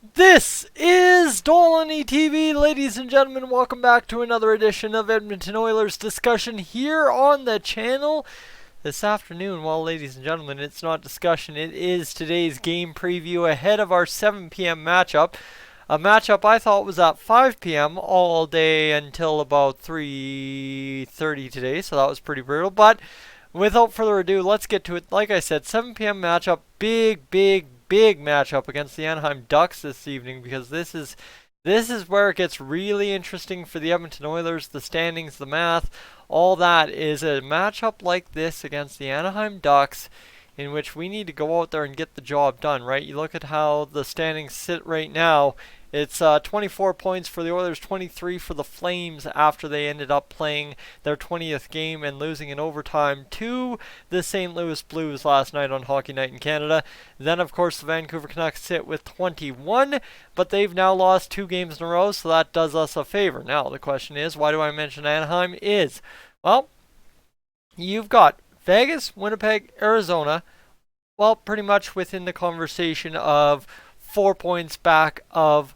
This is Dolany TV, ladies and gentlemen. Welcome back to another edition of Edmonton Oilers discussion here on the channel this afternoon. Well, ladies and gentlemen, it's not discussion, it is today's game preview ahead of our 7 p.m. matchup. A matchup I thought was at 5 p.m. all day until about 3:30 today, so that was pretty brutal. But without further ado, let's get to it. Like I said, 7 p.m. matchup, big matchup against the Anaheim Ducks this evening, because this is where it gets really interesting for the Edmonton Oilers. The standings, the math, all that is a matchup like this against the Anaheim Ducks, in which we need to go out there and get the job done, right? You look at how the standings sit right now. It's 24 points for the Oilers, 23 for the Flames after they ended up playing their 20th game and losing in overtime to the St. Louis Blues last night on Hockey Night in Canada. Then, of course, the Vancouver Canucks sit with 21, but they've now lost 2 games in a row, so that does us a favor. Now, the question is, why do I mention Anaheim? Well, you've got Vegas, Winnipeg, Arizona, well, pretty much within the conversation of 4 points back of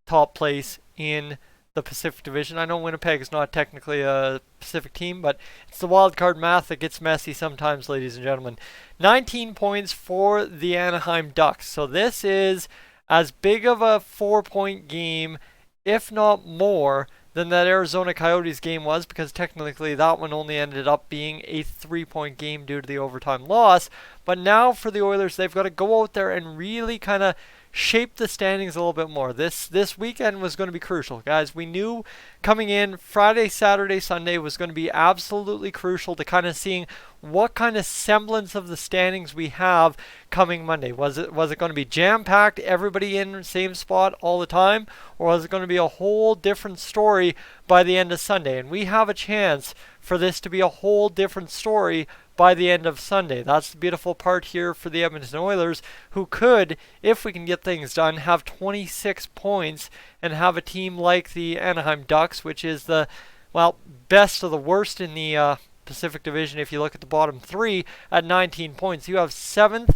top place in the Pacific Division. I know Winnipeg is not technically a Pacific team, but it's the wild card math that gets messy sometimes, ladies and gentlemen. 19 points for the Anaheim Ducks. So this is as big of a 4-point game, if not more, than that Arizona Coyotes game was, because technically that one only ended up being a 3-point game due to the overtime loss. But now for the Oilers, they've got to go out there and really kind of shape the standings a little bit more. This weekend was going to be crucial, guys. We knew coming in Friday, Saturday, Sunday was going to be absolutely crucial to kind of seeing what kind of semblance of the standings we have coming Monday. Was it going to be jam-packed, everybody in the same spot all the time, or was it going to be a whole different story by the end of Sunday? And we have a chance for this to be a whole different story by the end of Sunday. That's the beautiful part here for the Edmonton Oilers, who could, if we can get things done, have 26 points and have a team like the Anaheim Ducks, which is the, well, best of the worst in the Pacific Division. If you look at the bottom 3 at 19 points, you have 7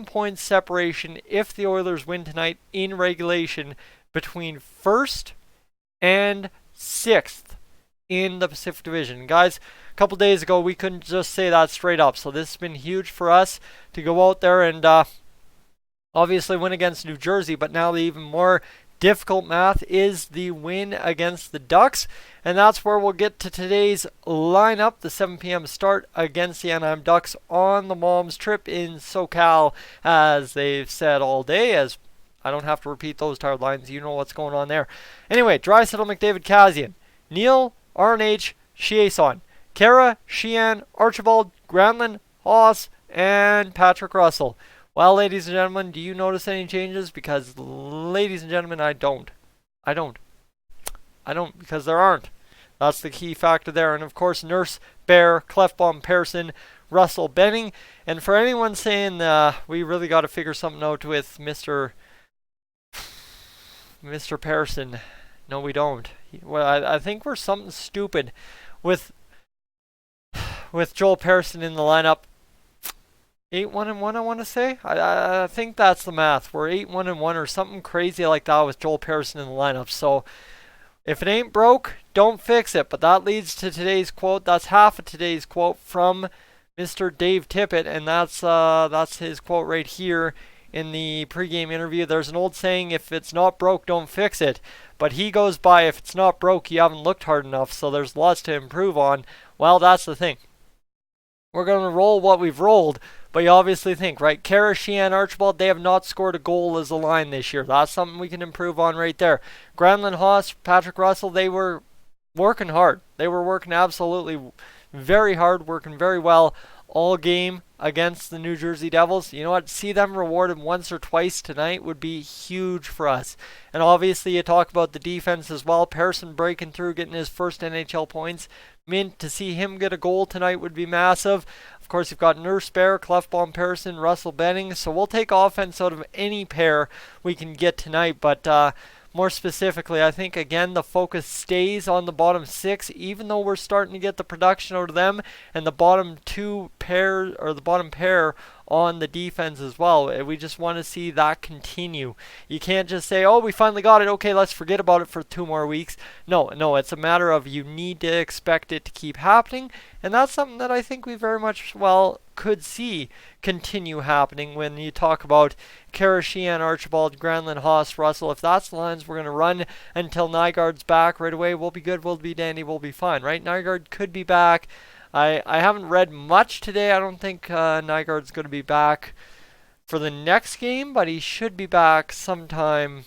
points separation if the Oilers win tonight in regulation between 1st and 6th in the Pacific Division. Guys, a couple days ago we couldn't just say that straight up, so this has been huge for us to go out there and obviously win against New Jersey, but now the even more difficult math is the win against the Ducks, and that's where we'll get to today's lineup. The 7 p.m. start against the Anaheim Ducks on the Mom's trip in SoCal, as they've said all day, as I don't have to repeat those tired lines. You know what's going on there. Anyway, Draisaitl, McDavid, Kassian, Neal, RNH, Chiasson, Kara, Sheehan, Archibald, Granlund, Haas, and Patrick Russell. Well, ladies and gentlemen, do you notice any changes? Because, ladies and gentlemen, I don't, because there aren't. That's the key factor there. And, of course, Nurse, Bear, Clefbaum, Persson, Russell, Benning. And for anyone saying we really got to figure something out with Mr. Persson, no, we don't. Well, I think we're something stupid with Joel Persson in the lineup. 8-1-1, I want to say. I think that's the math. We're 8-1-1 or something crazy like that with Joel Persson in the lineup. So if it ain't broke, don't fix it. But that leads to today's quote. That's half of today's quote from Mr. Dave Tippett, and that's his quote right here in the pregame interview. There's an old saying, if it's not broke, don't fix it. But he goes by, if it's not broke, you haven't looked hard enough, so there's lots to improve on. Well, that's the thing. We're going to roll what we've rolled, but you obviously think, right? Kara, Sheehan, Archibald, they have not scored a goal as a line this year. That's something we can improve on right there. Granlund, Haas, Patrick Russell, they were working hard. They were working absolutely very hard, working very well all game against the New Jersey Devils. You know what? See them rewarded once or twice tonight would be huge for us. And obviously you talk about the defense as well. Persson breaking through, getting his first NHL points. Mint, to see him get a goal tonight would be massive. Of course, you've got Nurse, Bear, Clefbaum, Persson, Russell, Benning. So we'll take offense out of any pair we can get tonight. But more specifically, I think, again, the focus stays on the bottom 6, even though we're starting to get the production out of them, and the bottom 2 pair, or the bottom pair on the defense as well. We just want to see that continue. You can't just say, oh, we finally got it. Okay, let's forget about it for 2 more weeks. No, it's a matter of you need to expect it to keep happening. And that's something that I think we very much, could see continue happening when you talk about Kara Sheehan, Archibald, Granlund, Haas, Russell. If that's the lines we're going to run until Nygaard's back right away, we'll be good, we'll be dandy, we'll be fine, right? Nygaard could be back. I haven't read much today. I don't think Nygaard's going to be back for the next game, but he should be back sometime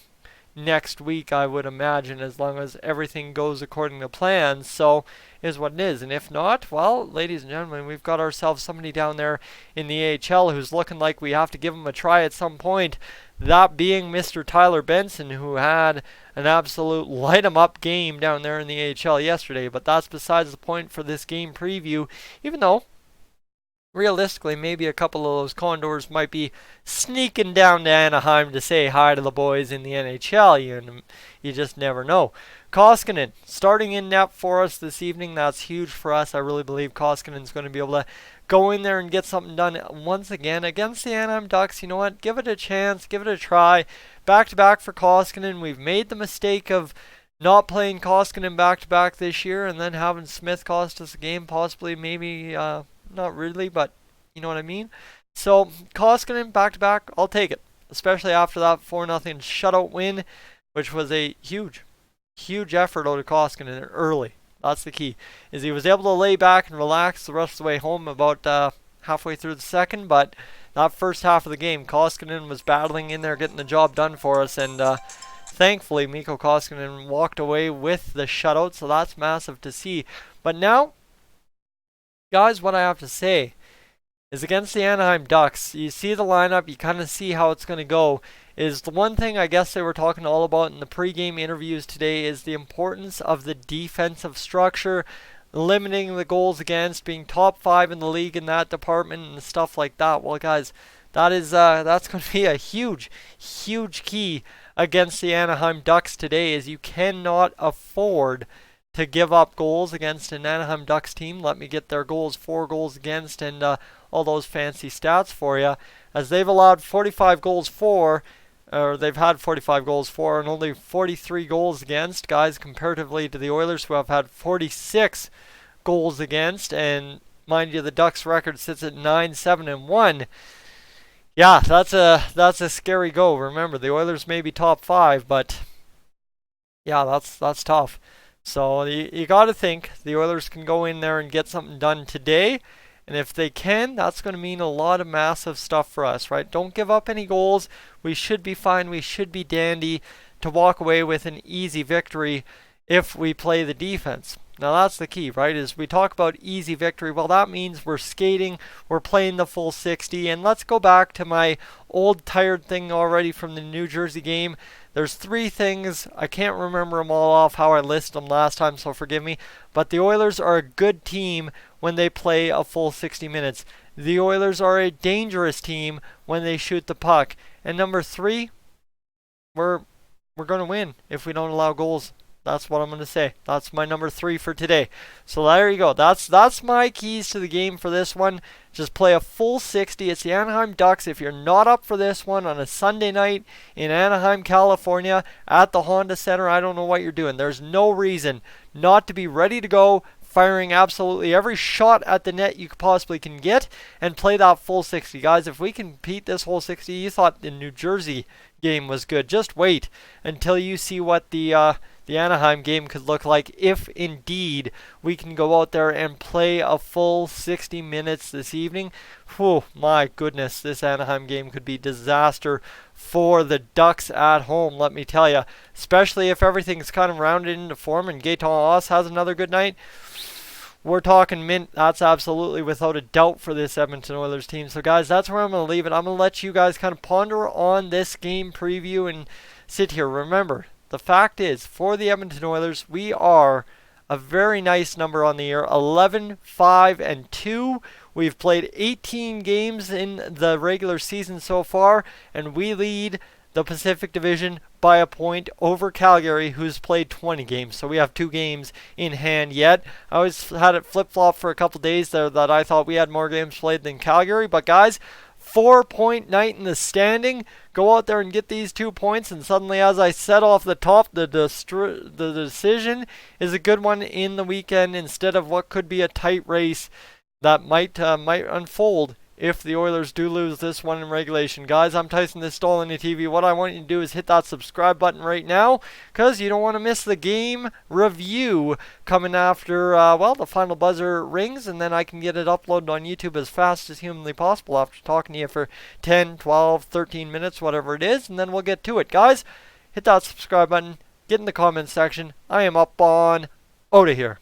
next week, I would imagine, as long as everything goes according to plan. So is what it is. And if not, well, ladies and gentlemen, we've got ourselves somebody down there in the AHL who's looking like we have to give him a try at some point. That being Mr. Tyler Benson, who had an absolute light-em-up game down there in the AHL yesterday. But that's besides the point for this game preview, even though realistically, maybe a couple of those Condors might be sneaking down to Anaheim to say hi to the boys in the NHL. You just never know. Koskinen starting in net for us this evening. That's huge for us. I really believe Koskinen's going to be able to go in there and get something done once again against the Anaheim Ducks. You know what? Give it a chance. Give it a try. Back-to-back for Koskinen. We've made the mistake of not playing Koskinen back-to-back this year and then having Smith cost us a game, possibly, maybe, not really, but you know what I mean. So Koskinen back-to-back, I'll take it, especially after that 4-0 shutout win, which was a huge effort out of Koskinen early. That's the key, is he was able to lay back and relax the rest of the way home about halfway through the second, but that first half of the game, Koskinen was battling in there, getting the job done for us, and thankfully Mikko Koskinen walked away with the shutout, so that's massive to see. But now, guys, what I have to say is against the Anaheim Ducks, you see the lineup, you kind of see how it's going to go. Is the one thing I guess they were talking all about in the pregame interviews today is the importance of the defensive structure, limiting the goals against, being top 5 in the league in that department and stuff like that. Well, guys, that's going to be a huge key against the Anaheim Ducks today, is you cannot afford to give up goals against an Anaheim Ducks team. Let me get their goals, 4 goals against, and all those fancy stats for you, as they've allowed 45 goals for, or they've had 45 goals for, and only 43 goals against, guys, comparatively to the Oilers, who have had 46 goals against, and mind you, the Ducks record sits at 9-7-1. Yeah, that's a scary go. Remember, the Oilers may be top 5, but yeah, that's tough. So you got to think the Oilers can go in there and get something done today. And if they can, that's going to mean a lot of massive stuff for us, right? Don't give up any goals. We should be fine. We should be dandy to walk away with an easy victory if we play the defense. Now that's the key, right? As we talk about easy victory, well, that means we're skating, we're playing the full 60. And let's go back to my old tired thing already from the New Jersey game. There's 3 things. I can't remember them all off how I listed them last time, so forgive me. But the Oilers are a good team when they play a full 60 minutes. The Oilers are a dangerous team when they shoot the puck. And number 3, we're going to win if we don't allow goals. That's what I'm going to say. That's my number 3 for today. So there you go. That's my keys to the game for this one. Just play a full 60. It's the Anaheim Ducks. If you're not up for this one on a Sunday night in Anaheim, California at the Honda Center, I don't know what you're doing. There's no reason not to be ready to go, firing absolutely every shot at the net you possibly can get, and play that full 60. Guys, if we can beat this whole 60, you thought the New Jersey game was good. Just wait until you see what the Anaheim game could look like if indeed we can go out there and play a full 60 minutes this evening. Whew, my goodness, this Anaheim game could be disaster for the Ducks at home, let me tell you. Especially if everything's kind of rounded into form and Gaetan Haas has another good night. We're talking mint. That's absolutely without a doubt for this Edmonton Oilers team. So guys, that's where I'm going to leave it. I'm going to let you guys kind of ponder on this game preview and sit here. Remember, the fact is, for the Edmonton Oilers, we are a very nice number on the year, 11-5-2. We've played 18 games in the regular season so far, and we lead the Pacific Division by a point over Calgary, who's played 20 games. So we have 2 games in hand yet. I always had it flip-flop for a couple days there that I thought we had more games played than Calgary. But guys, 4-point night in the standing. Go out there and get these 2 points, and suddenly, as I said off the top, the decision is a good one in the weekend instead of what could be a tight race that might unfold if the Oilers do lose this one in regulation. Guys, I'm Tyson, this is Stolany TV. What I want you to do is hit that subscribe button right now, because you don't want to miss the game review coming after, the final buzzer rings, and then I can get it uploaded on YouTube as fast as humanly possible after talking to you for 10, 12, 13 minutes, whatever it is, and then we'll get to it. Guys, hit that subscribe button, get in the comments section. I am up on out of here.